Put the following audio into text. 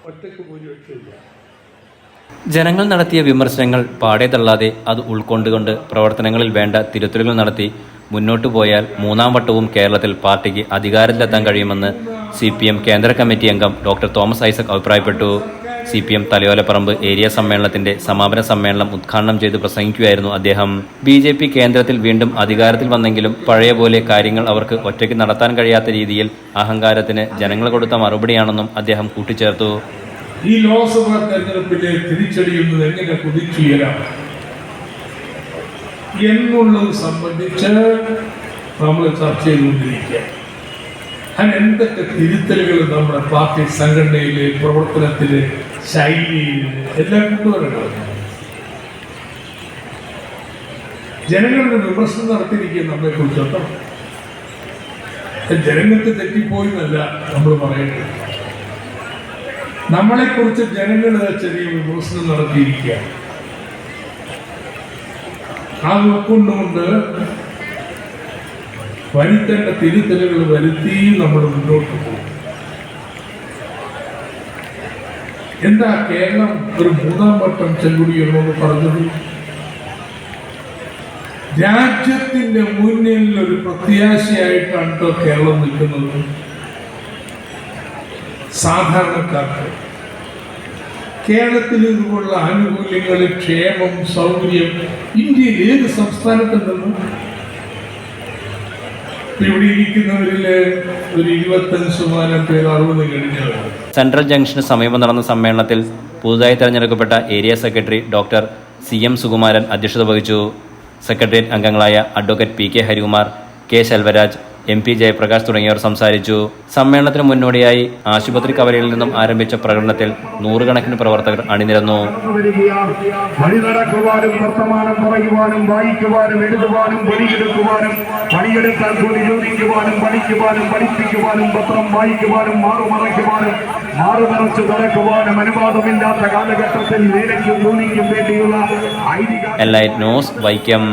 ഒറ്റയ്ക്ക് ഭൂരിപക്ഷമില്ല. ജനങ്ങൾ നടത്തിയ വിമർശനങ്ങൾ പാടെ തള്ളാതെ അത് ഉൾക്കൊണ്ടുകൊണ്ട് പ്രവർത്തനങ്ങളിൽ വേണ്ട തിരുത്തലുകൾ നടത്തി മുന്നോട്ടു പോയാൽ മൂന്നാം വട്ടവും കേരളത്തിൽ പാർട്ടിക്ക് അധികാരത്തിലെത്താൻ കഴിയുമെന്ന് CPM കേന്ദ്ര കമ്മിറ്റി അംഗം ഡോക്ടർ തോമസ് ഐസക് അഭിപ്രായപ്പെട്ടു. CPM തലയോലപ്പറമ്പ് ഏരിയ സമ്മേളനത്തിന്റെ സമാപന സമ്മേളനം ഉദ്ഘാടനം ചെയ്ത് പ്രസംഗിക്കുകയായിരുന്നു അദ്ദേഹം. BJP കേന്ദ്രത്തിൽ വീണ്ടും അധികാരത്തിൽ വന്നെങ്കിലും പഴയ പോലെ കാര്യങ്ങൾ അവർക്ക് ഒറ്റയ്ക്ക് നടത്താൻ കഴിയാത്ത രീതിയിൽ അഹങ്കാരത്തിന് ജനങ്ങൾ കൊടുത്ത മറുപടിയാണെന്നും അദ്ദേഹം കൂട്ടിച്ചേർത്തു. ഈ ലോക്സഭാ തെരഞ്ഞെടുപ്പിലെ തിരിച്ചടിയുന്നത് എങ്ങനെ കുതിച്ചുയരാം എന്നുള്ളത് സംബന്ധിച്ച് നമ്മൾ ചർച്ച ചെയ്തുകൊണ്ടിരിക്കുക. അതിന് എന്തൊക്കെ തിരുത്തലുകൾ നമ്മുടെ പാർട്ടി സംഘടനയിലെ പ്രവർത്തനത്തിലെ ശൈലിയിൽ എല്ലാം കൊണ്ടുവരണം. ജനങ്ങളുടെ വിമർശനം നടത്തിയിരിക്കുക നമ്മളെ കുറിച്ചൊക്കെ. ജനങ്ങൾക്ക് തെറ്റിപ്പോയി എന്നല്ല നമ്മൾ പറയുന്നത്, നമ്മളെക്കുറിച്ച് ജനങ്ങൾ ചെറിയ വിമർശനം നടത്തിയിരിക്കുക. ആ ഉൾക്കൊണ്ടുകൊണ്ട് വരുത്തേണ്ട തിരുത്തലുകൾ വരുത്തി നമ്മൾ മുന്നോട്ട് പോകും. എന്താ കേരളം ഒരു മൂന്നാം വട്ടം ചെങ്കുടിയെന്നോട് പറഞ്ഞത്? രാജ്യത്തിന്റെ മുന്നിൽ ഒരു പ്രത്യാശയായിട്ടാണ് കേരളം നിൽക്കുന്നത്. സാധാരണക്കാർക്ക് കേരളത്തിൽ ഇതുപോലുള്ള ആനുകൂല്യങ്ങൾ, ക്ഷേമം, സൗകര്യം ഇന്ത്യയിൽ ഏത് സംസ്ഥാനത്തിൽ നിന്നും ഇവിടെ ഇരിക്കുന്നവരിൽ ഒരു 25% പേർ 60 കഴിഞ്ഞവരാണ്. സെൻട്രൽ ജംഗ്ഷന് സമീപം നടന്ന സമ്മേളനത്തിൽ പുതുതായി തെരഞ്ഞെടുക്കപ്പെട്ട area secretary doctor CM Sukumaran അധ്യക്ഷത വഹിച്ചു. സെക്രട്ടേറിയറ്റ് അംഗങ്ങളായ advocate PK Harikumar, K Selvaraj, MP Jayaprakash തുടങ്ങിയവർ സംസാരിച്ചു. സമ്മേളനത്തിന് മുന്നോടിയായി ആശുപത്രി കവലയിൽ നിന്നും ആരംഭിച്ച പ്രകടനത്തിൽ നൂറുകണക്കിന് പ്രവർത്തകർ അണിനിരന്നു. വഴിനടക്കുവാനും വർത്തമാനം പറയുവാനും വായിക്കുവാനും എഴുതുവാനും പണിയെടുക്കുവാനും പണിയെടുക്കാൻ കൂടി ചോദിക്കുവാനും പഠിക്കുവാനും പഠിപ്പിക്കുവാനും പത്രം വായിക്കുവാനും മാറുമറയ്ക്കുവാനും മാറുമറച്ചു നടക്കുവാനും അനുവാദമില്ലാത്ത കാലഘട്ടത്തിൽ നേരയ്ക്കും യൂണിക്കും വേണ്ടിയുള്ള എൻലൈറ്റ് ന്യൂസ് വൈക്കം.